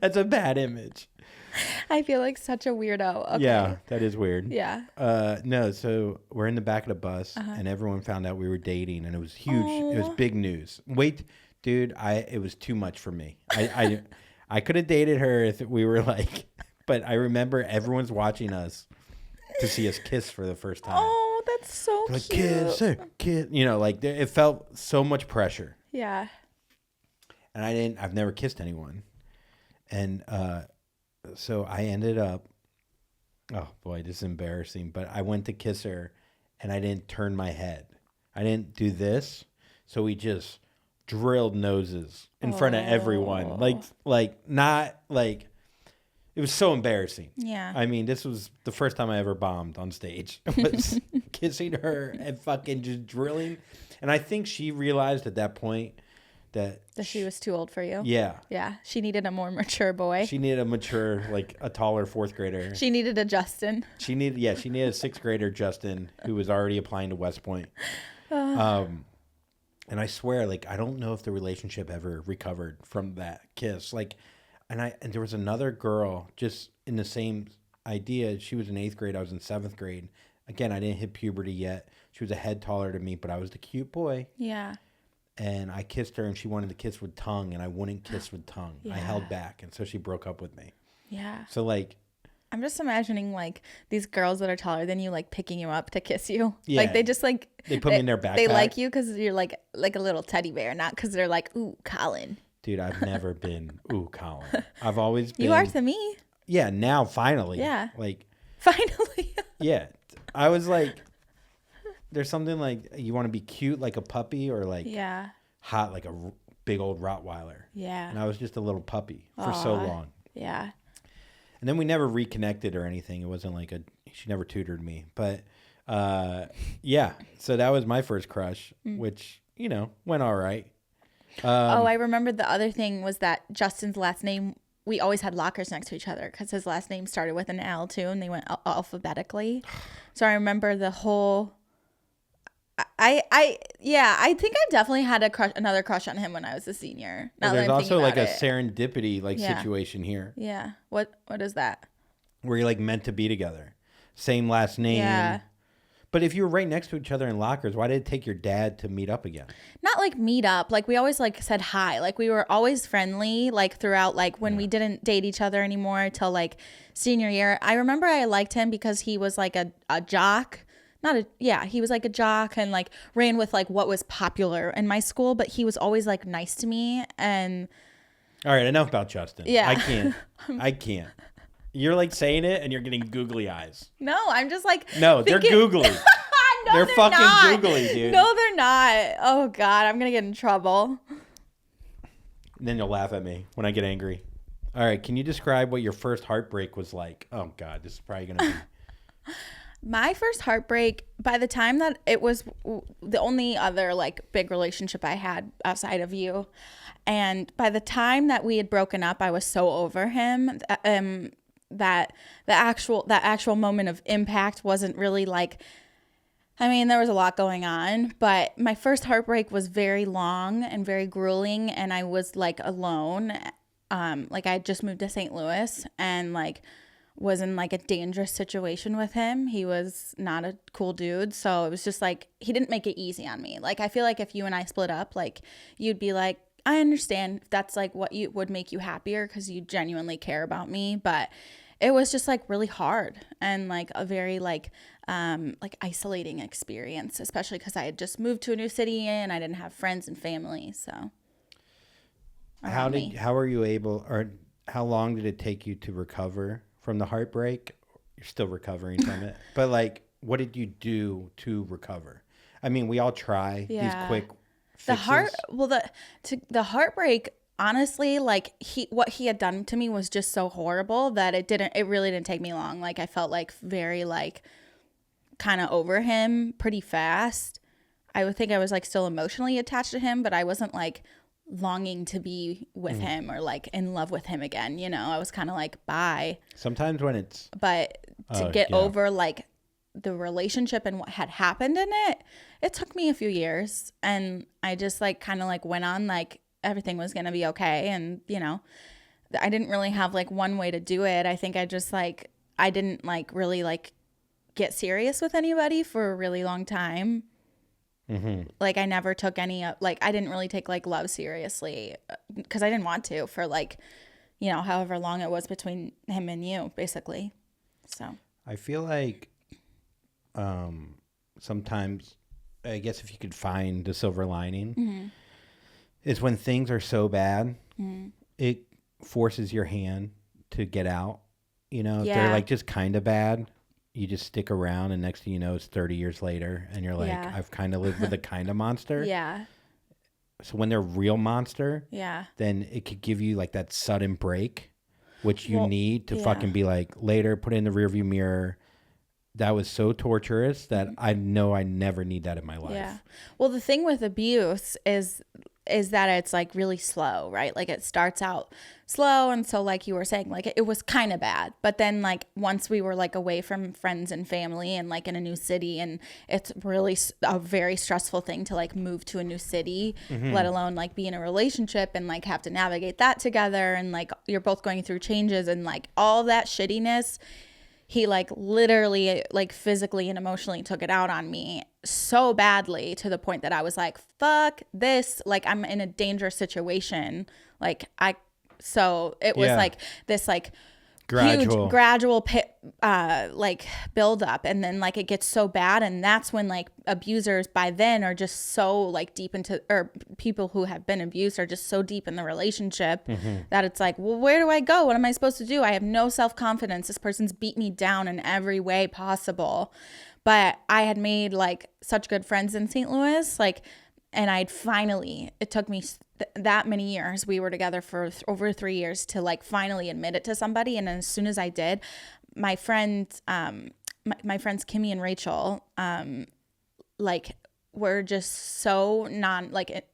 S1: That's a bad image.
S2: I feel like such a weirdo. Okay.
S1: Yeah, that is weird.
S2: Yeah.
S1: No, so we're in the back of the bus, and everyone found out we were dating, and it was huge. It was big news. Wait, dude, it was too much for me. I could have dated her if we were like, but I remember everyone's watching us to see us kiss for the first time.
S2: Oh, that's so
S1: like,
S2: cute.
S1: Kiss. It felt so much pressure.
S2: Yeah.
S1: And I've never kissed anyone. And, so I ended up, oh boy, this is embarrassing, but I went to kiss her and I didn't turn my head. I didn't do this. So we just drilled noses in front of everyone. It was so embarrassing.
S2: Yeah.
S1: I mean, this was the first time I ever bombed on stage. Was kissing her and fucking just drilling. And I think she realized at that point that
S2: she was too old for you.
S1: Yeah.
S2: Yeah. She needed a more mature boy.
S1: She needed a mature, a taller 4th grader.
S2: She needed a Justin.
S1: She needed a 6th grader, Justin, who was already applying to West Point. And I swear, I don't know if the relationship ever recovered from that kiss. And there was another girl just in the same idea. She was in 8th grade. I was in 7th grade. Again, I didn't hit puberty yet. She was a head taller than me, but I was the cute boy.
S2: Yeah.
S1: And I kissed her, and she wanted to kiss with tongue, and I wouldn't kiss with tongue. Yeah. I held back, and so she broke up with me.
S2: Yeah.
S1: So,
S2: I'm just imagining, these girls that are taller than you, picking you up to kiss you.
S1: Yeah.
S2: They just,
S1: They put me in their backpack.
S2: They like you because you're, like a little teddy bear, not because they're like, ooh, Collin.
S1: Dude, I've never been, ooh, Collin. I've always been.
S2: You are to me.
S1: Yeah, now finally.
S2: Yeah.
S1: Like,
S2: Finally.
S1: yeah. I was like, there's something like you want to be cute like a puppy or like
S2: Yeah.
S1: hot like a big old Rottweiler.
S2: Yeah.
S1: And I was just a little puppy for so long.
S2: Yeah.
S1: And then we never reconnected or anything. It wasn't like she never tutored me. But yeah, so that was my first crush, which, you know, went all right.
S2: I remembered the other thing was that Justin's last name, we always had lockers next to each other because his last name started with an L too, and they went alphabetically. So I remember the whole. I think I definitely had another crush on him when I was a senior.
S1: Well, there's also like a serendipity
S2: Yeah.
S1: situation here
S2: Yeah. What is that?
S1: where you're like meant to be together, same last name.
S2: Yeah.
S1: But if you were right next to each other in lockers, why did it take your dad to meet up again?
S2: Not like meet up. Like we always like said hi. Like we were always friendly. Like throughout. Like when we didn't date each other anymore till like senior year. I remember I liked him because he was like a jock. He was like a jock and like ran with like what was popular in my school, but he was always like nice to me. And
S1: all right, enough about Justin.
S2: Yeah.
S1: I can't. You're like saying it and you're getting googly eyes.
S2: no, I'm just like
S1: No, they're googly.
S2: No,
S1: they're fucking
S2: not.
S1: googly, dude.
S2: No, they're not. Oh God, I'm gonna get in trouble.
S1: And then you'll laugh at me when I get angry. All right, can you describe what your first heartbreak was like? Oh God, this is probably gonna be.
S2: My first heartbreak, by the time that it was the only other like big relationship I had outside of you, and by the time that we had broken up, I was so over him. That actual moment of impact wasn't really like. I mean, there was a lot going on, but my first heartbreak was very long and very grueling, and I was like alone. Like I had just moved to St. Louis and like was in like a dangerous situation with him. He was not a cool dude, so it was just like he didn't make it easy on me. Like I feel like if you and I split up, like you'd be like, I understand if that's like what you would make you happier because you genuinely care about me, but it was just like really hard and like a very like isolating experience, especially because I had just moved to a new city and I didn't have friends and family. So
S1: how are you able, or how long did it take you to recover from the heartbreak? You're still recovering from it, but like, what did you do to recover? I mean, we all try these quick fixes.
S2: The heartbreak, honestly, like what he had done to me was just so horrible that it really didn't take me long. Like I felt like very like kind of over him pretty fast. I would think I was like still emotionally attached to him, but I wasn't like longing to be with him or like in love with him again. You know, I was kind of like, bye.
S1: Sometimes when it's,
S2: but to get over like the relationship and what had happened in it took me a few years, and I just like kind of like went on like everything was going to be okay. And, you know, I didn't really have like one way to do it. I think I just like, I didn't like really like get serious with anybody for a really long time. Mm-hmm. Like I never took any, like I didn't really take like love seriously because I didn't want to for like, you know, however long it was between him and you basically. So
S1: I feel like sometimes, I guess if you could find the silver lining, is when things are so bad, it forces your hand to get out. You know, if they're like just kind of bad, you just stick around, and next thing you know, it's 30 years later, and you're like, I've kind of lived with a kind of monster.
S2: Yeah.
S1: So when they're real monster, then it could give you like that sudden break, which you need to fucking be like, later, put it in the rearview mirror. That was so torturous that I know I never need that in my life.
S2: Yeah. Well, the thing with abuse is that it's like really slow, right? Like it starts out slow. And so like you were saying, like it was kind of bad. But then like once we were like away from friends and family and like in a new city, and it's really a very stressful thing to like move to a new city, let alone like be in a relationship and like have to navigate that together. And like you're both going through changes and like all that shittiness. He like literally like physically and emotionally took it out on me so badly to the point that I was like, fuck this. Like I'm in a dangerous situation. So it was like this, like gradual like build up, and then like it gets so bad, and that's when like abusers by then are just so like deep into, or people who have been abused are just so deep in the relationship that it's like, well, where do I go? What am I supposed to do? I have no self-confidence. This person's beat me down in every way possible. But I had made like such good friends in St. Louis, like, and it took me that many years. We were together for over 3 years to like finally admit it to somebody. And as soon as I did, my friends, my friends Kimmy and Rachel, like were just so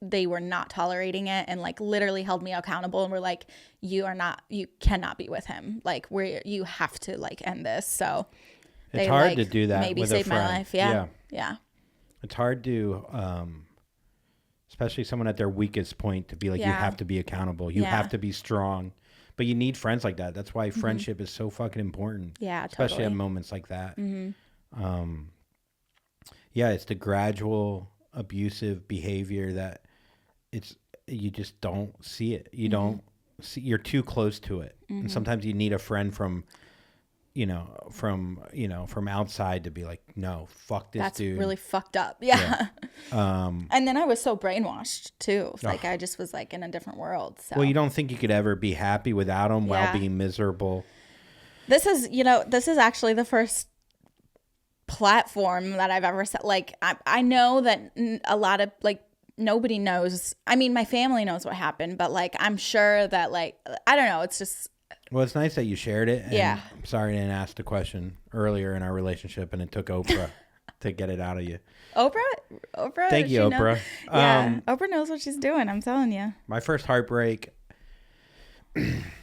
S2: they were not tolerating it, and like literally held me accountable and were like, you cannot be with him. Like you have to like end this. So
S1: it's hard to do that.
S2: Maybe
S1: with
S2: save
S1: a friend.
S2: my life. Yeah.
S1: It's hard to, especially someone at their weakest point, to be like, you have to be accountable. You have to be strong. But you need friends like that. That's why friendship is so fucking important.
S2: Yeah,
S1: especially at moments like that. It's the gradual abusive behavior that you just don't see it. You don't see, you're too close to it. And sometimes you need a friend from outside to be like, no, fuck this dude.
S2: That's really fucked up. Yeah. And then I was so brainwashed too. Like I just was like in a different world. So.
S1: Well, you don't think you could ever be happy without him while being miserable.
S2: This is actually the first platform that I've ever said. Like, I know that a lot of like, nobody knows. I mean, my family knows what happened, but like, I'm sure that like, I don't know. It's just,
S1: well, it's nice that you shared it. And I'm sorry I didn't ask the question earlier in our relationship, and it took Oprah to get it out of you.
S2: Oprah.
S1: Thank you, Oprah.
S2: Oprah knows what she's doing. I'm telling you.
S1: My first heartbreak,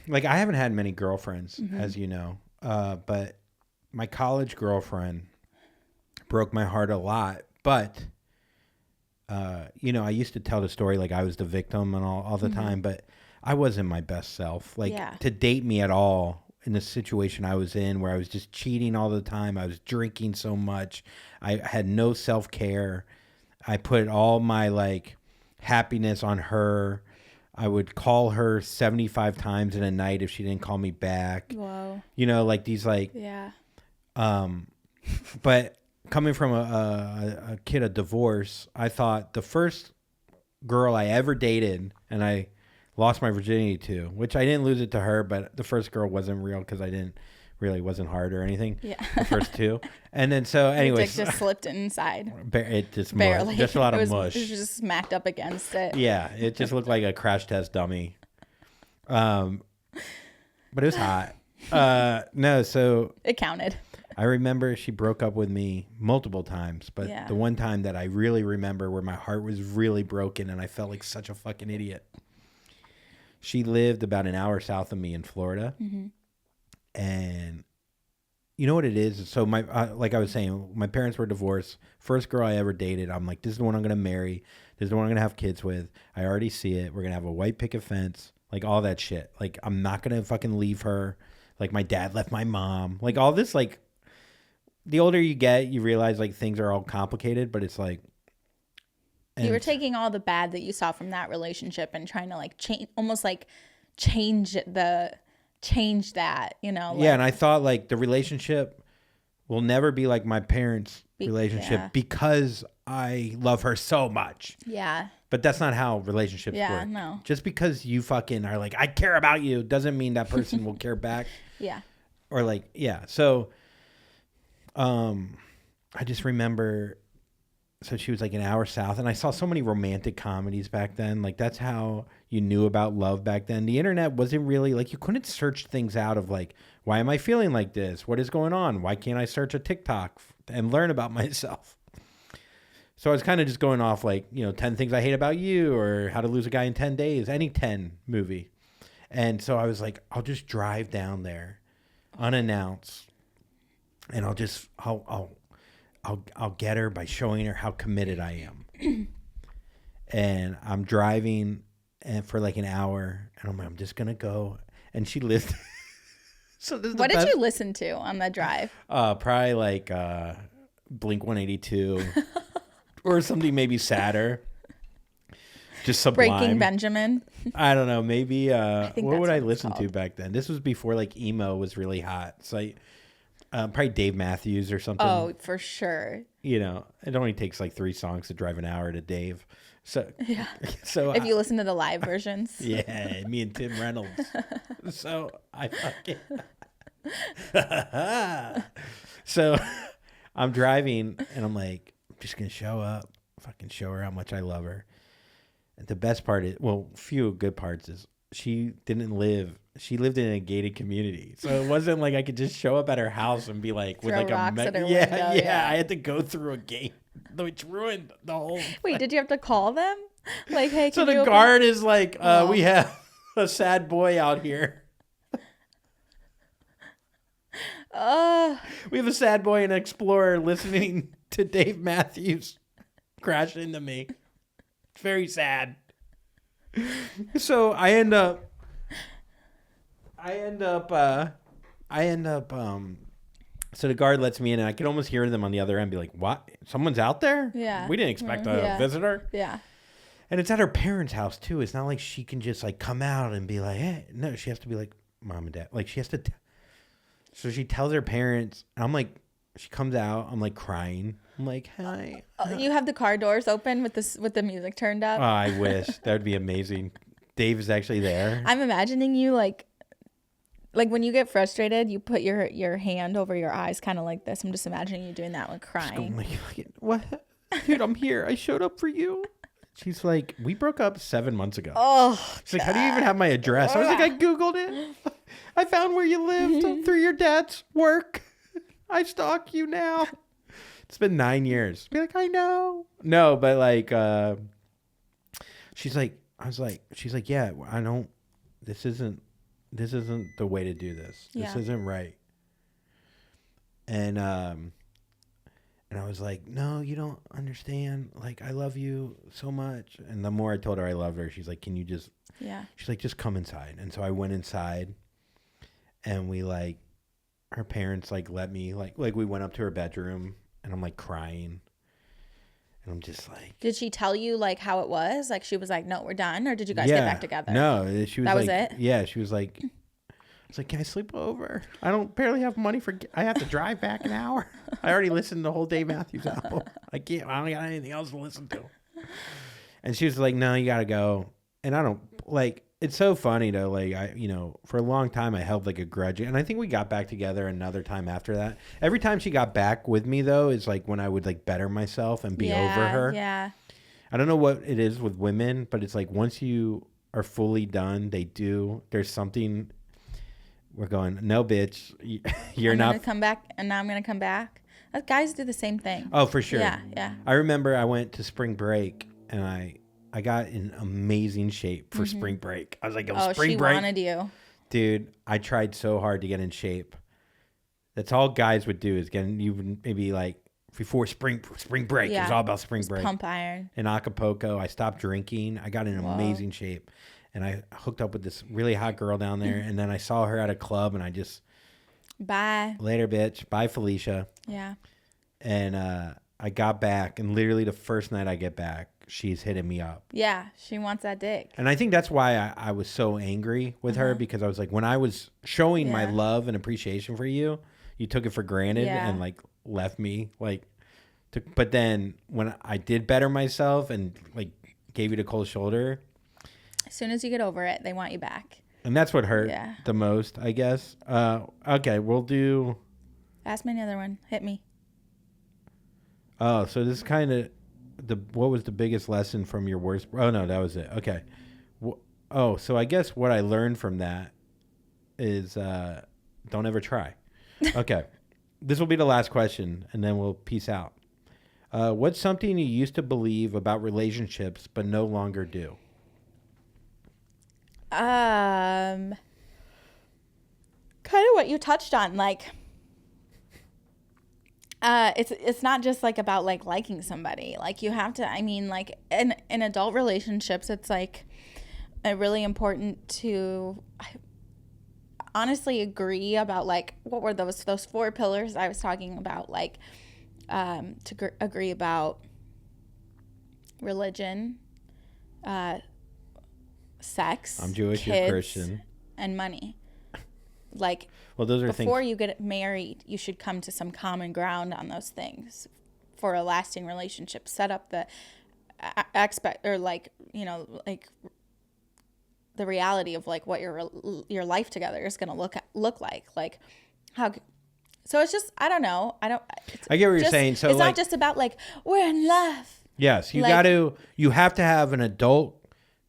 S1: like I haven't had many girlfriends, as you know, but my college girlfriend broke my heart a lot. But, I used to tell the story like I was the victim and all the time, but I wasn't my best self. Like to date me at all in the situation I was in, where I was just cheating all the time. I was drinking so much. I had no self-care. I put all my like happiness on her. I would call her 75 times in a night if she didn't call me back.
S2: Whoa.
S1: Like these like, but coming from a kid of divorce, I thought the first girl I ever dated, and I lost my virginity to, which I didn't lose it to her, but the first girl wasn't real because I didn't really, wasn't hard or anything. Yeah. The first two. And then so anyways.
S2: It just slipped inside.
S1: It just barely. Just a lot of mush.
S2: It was just smacked up against it.
S1: Yeah. It just looked like a crash test dummy. But it was hot. No, so.
S2: It counted.
S1: I remember she broke up with me multiple times, but the one time that I really remember where my heart was really broken and I felt like such a fucking idiot. She lived about an hour south of me in Florida. And you know what it is? So like I was saying, my parents were divorced. First girl I ever dated, I'm like, this is the one I'm going to marry. This is the one I'm going to have kids with. I already see it. We're going to have a white picket fence, like all that shit. Like, I'm not going to fucking leave her. Like, my dad left my mom. Like, all this, like, the older you get, you realize, like, things are all complicated, but it's like.
S2: You were taking all the bad that you saw from that relationship and trying to, like, change that, Like,
S1: yeah, and I thought, like, the relationship will never be like my parents' relationship because I love her so much.
S2: Yeah.
S1: But that's not how relationships work.
S2: Yeah, no.
S1: Just because you fucking are like, I care about you, doesn't mean that person will care back.
S2: Yeah.
S1: Or like, yeah. So, I just remember, so she was like an hour south, and I saw so many romantic comedies back then. Like, that's how you knew about love back then. The internet wasn't really, like, you couldn't search things out of like, why am I feeling like this? What is going on? Why can't I search a TikTok and learn about myself? So I was kind of just going off like, 10 things I hate about you, or How to Lose a Guy in 10 Days, any 10 movie. And so I was like, I'll just drive down there unannounced, and I'll get her by showing her how committed I am. And I'm driving for like an hour, and I'm just going to go. And she lived. So this is
S2: what did you listen to on the drive?
S1: Probably like Blink 182 or something maybe sadder. Just Sublime.
S2: Breaking Benjamin.
S1: I don't know. Maybe what would I listen to
S2: called.
S1: back then? This was before like emo was really hot. So probably Dave Matthews or something.
S2: Oh, for sure.
S1: You know, it only takes like 3 songs to drive an hour to Dave. So
S2: Yeah.
S1: So
S2: If you listen to the live versions.
S1: yeah, me and Tim Reynolds. So I fucking so I'm driving and I'm like, I'm just gonna show up, fucking show her how much I love her. And the best part is, well, few good parts is she lived in a gated community. So it wasn't like I could just show up at her house and be like,
S2: Throw
S1: with like
S2: rocks at her window,
S1: yeah. I had to go through a gate, which ruined the whole.
S2: Wait, did you have to call them? Like, hey,
S1: So
S2: can you
S1: the
S2: open-
S1: guard is like, we have a sad boy out here. We have a sad boy and an explorer listening to Dave Matthews crash into me. It's very sad. So I end up so the guard lets me in and I can almost hear them on the other end be like, what? Someone's out there?
S2: Yeah.
S1: We didn't expect a visitor.
S2: Yeah.
S1: And it's at her parents' house too. It's not like she can just like come out and be like, hey, no, she has to be like mom and dad. Like she has to. So she tells her parents, and I'm like, she comes out. I'm like crying. I'm like, hi.
S2: You have the car doors open with the music turned up.
S1: Oh, I wish that would be amazing. Dave is actually there.
S2: I'm imagining you like when you get frustrated, you put your hand over your eyes, kind of like this. I'm just imagining you doing that when crying.
S1: I'm like, what? Dude, I'm here. I showed up for you. She's like, we broke up 7 months ago.
S2: Oh,
S1: she's like, how do you even have my address? I was like, I Googled it. I found where you lived through your dad's work. I stalk you now. It's been 9 years. Be like, I know. No, but like, she's like, yeah, I don't, this isn't the way to do this. This isn't right. And I was like, no, you don't understand. Like, I love you so much. And the more I told her I loved her, she's like, can you just, she's like, just come inside. And so I went inside and we like, her parents like let me, like we went up to her bedroom and I'm like crying. And I'm just like.
S2: Did she tell you like how it was? Like she was like, no, we're done. Or did you guys get back together?
S1: No, she was
S2: that
S1: like,
S2: was it?
S1: Yeah, she was like, I was like, can I sleep over? I don't barely have money I have to drive back an hour. I already listened to the whole Dave Matthews album. I don't got anything else to listen to. And she was like, no, you got to go. And I don't like, it's so funny though. Like for a long time I held like a grudge. And I think we got back together another time after that. Every time she got back with me though, is like when I would like better myself and be over her.
S2: Yeah.
S1: I don't know what it is with women, but it's like once you are fully done, there's something. We're going, no, bitch, you're not.
S2: I'm going to come back, and now I'm going to come back. Guys do the same thing.
S1: Oh, for sure.
S2: Yeah.
S1: I remember I went to spring break, and I got in amazing shape for spring break. I was like, spring break.
S2: Oh, she wanted you.
S1: Dude, I tried so hard to get in shape. That's all guys would do is you maybe like before spring break.
S2: Yeah.
S1: It was all about spring break.
S2: Pump iron.
S1: In Acapulco, I stopped drinking. I got in amazing shape. And I hooked up with this really hot girl down there. And then I saw her at a club and I just.
S2: Bye.
S1: Later, bitch. Bye, Felicia.
S2: Yeah.
S1: And I got back. And literally the first night I get back, she's hitting me up.
S2: Yeah. She wants that dick.
S1: And I think that's why I was so angry with her. Because I was like, when I was showing my love and appreciation for you, you took it for granted and like left me. But then when I did better myself and like gave you the cold shoulder.
S2: As soon as you get over it, they want you back.
S1: And that's what hurt the most, I guess. Okay, we'll do.
S2: Ask me another one. Hit me.
S1: Oh, so this is kind of what was the biggest lesson from your worst? Oh no, that was it. Okay. So I guess what I learned from that is don't ever try. Okay, this will be the last question, and then we'll peace out. What's something you used to believe about relationships but no longer do?
S2: Kind of what you touched on, like it's not just like about like liking somebody. Like you have to, I mean, like in adult relationships, it's like really important to honestly agree about like what were those 4 pillars I was talking about, like agree about religion, sex.
S1: I'm Jewish,
S2: kids,
S1: you're Christian.
S2: And money. Like,
S1: well, those are
S2: before
S1: things.
S2: you get married, you should come to some common ground on those things for a lasting relationship. Set up the like the reality of like what your life together is going to look like how. So it's just, I don't know. I
S1: get what you're saying. So
S2: it's
S1: like,
S2: not just about like we're in love.
S1: Yes, you have to have an adult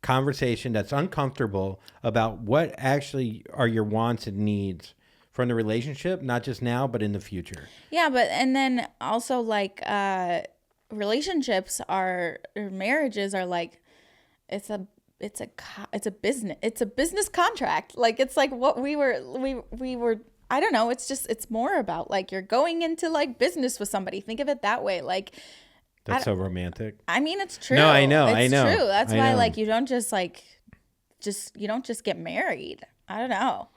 S1: conversation that's uncomfortable about what actually are your wants and needs from the relationship, not just now, but in the future.
S2: Yeah, but and then also like relationships or marriages are like it's a business contract. Like it's like what we were I don't know, it's more about like you're going into like business with somebody. Think of it that way. Like
S1: that's so romantic.
S2: I mean, it's true.
S1: No, I know.
S2: It's
S1: I know.
S2: true. That's
S1: I
S2: why
S1: know.
S2: like you don't just get married. I don't know.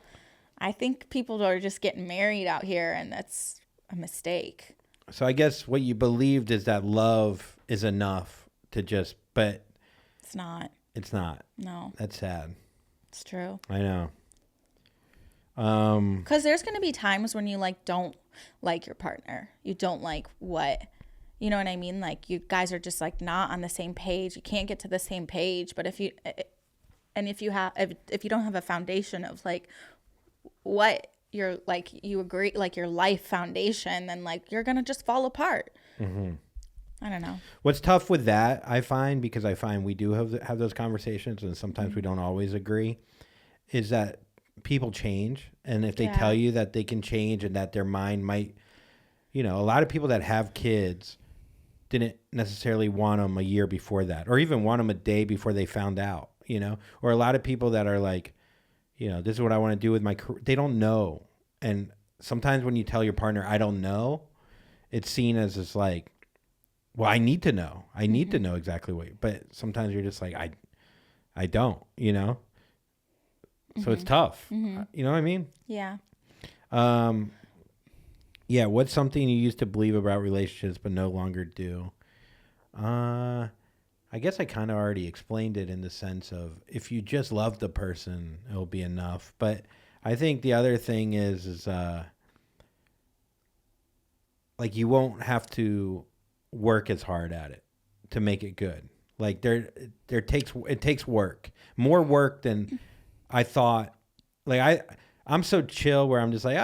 S2: I think people are just getting married out here, and that's a mistake.
S1: So I guess what you believed is that love is enough to just, but
S2: it's not.
S1: It's not.
S2: No.
S1: That's sad.
S2: It's true.
S1: I know.
S2: Because there's going to be times when you like don't like your partner. You don't like what, you know what I mean? Like you guys are just like not on the same page. You can't get to the same page. But if you don't have a foundation of like what you're like, you agree, like your life foundation, then like you're going to just fall apart. Mm-hmm. I don't know.
S1: What's tough with that, I find, because I find we do have those conversations and sometimes we don't always agree, is that people change. And if they tell you that they can change and that their mind might, a lot of people that have kids didn't necessarily want them a year before that, or even want them a day before they found out, or a lot of people that are like, this is what I want to do with my career. They don't know. And sometimes when you tell your partner, I don't know, it's seen as this like, well, I need to know. I need to know exactly but sometimes you're just like, I don't, So it's tough. You know what I mean?
S2: Yeah.
S1: Yeah. What's something you used to believe about relationships but no longer do? I guess I kind of already explained it in the sense of if you just love the person, it'll be enough. But I think the other thing is like you won't have to work as hard at it to make it good. Like it takes work, more work than I thought. Like I'm so chill where I'm just like,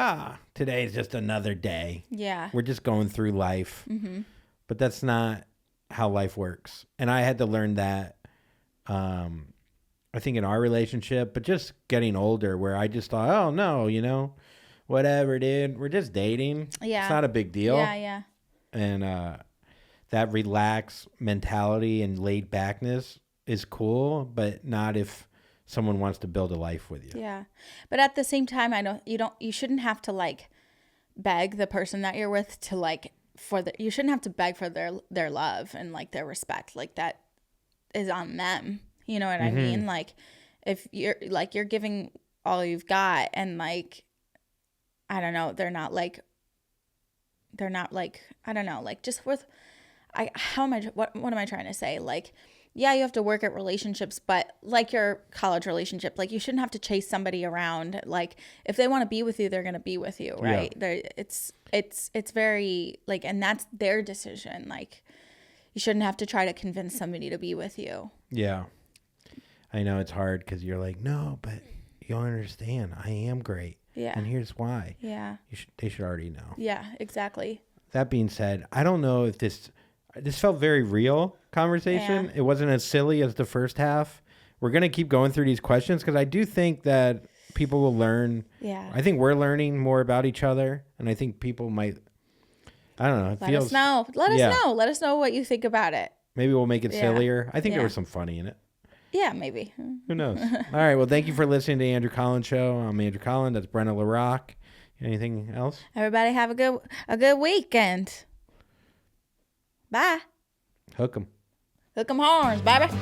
S1: today is just another day.
S2: Yeah.
S1: We're just going through life. Mm-hmm. But that's not how life works. And I had to learn that, I think in our relationship, but just getting older where I just thought, oh no, whatever, dude, we're just dating.
S2: Yeah.
S1: It's not a big deal.
S2: Yeah. Yeah.
S1: And, that relaxed mentality and laid backness is cool, but not if someone wants to build a life with you.
S2: Yeah. But at the same time, I know you shouldn't have to like beg the person that you're with to like you shouldn't have to beg for their love and like their respect. Like that is on them. You know what I mean? Like if you're giving all you've got and like, I don't know, they're not like, I don't know, like just what am I trying to say? Like, yeah, you have to work at relationships, but like your college relationship, like you shouldn't have to chase somebody around. Like if they want to be with you, they're going to be with you. Right. Yeah. It's very like, and that's their decision. Like you shouldn't have to try to convince somebody to be with you.
S1: Yeah. I know it's hard because you're like, no, but you don't understand. I am great.
S2: Yeah.
S1: And here's why.
S2: Yeah.
S1: They should already know.
S2: Yeah, exactly.
S1: That being said, I don't know if this felt very real conversation. Yeah. It wasn't as silly as the first half. We're going to keep going through these questions because I do think that people will learn.
S2: Yeah.
S1: I think we're learning more about each other. And I think people might, I don't know.
S2: Let us know. Let us know. Let us know what you think about it.
S1: Maybe we'll make it sillier. I think there was some funny in it.
S2: Yeah, maybe.
S1: Who knows? All right. Well, thank you for listening to the Andrew Collin Show. I'm Andrew Collin. That's Brenna LaRock. Anything else?
S2: Everybody have a good weekend. Bye.
S1: Hook 'em.
S2: Hook 'em horns, baby.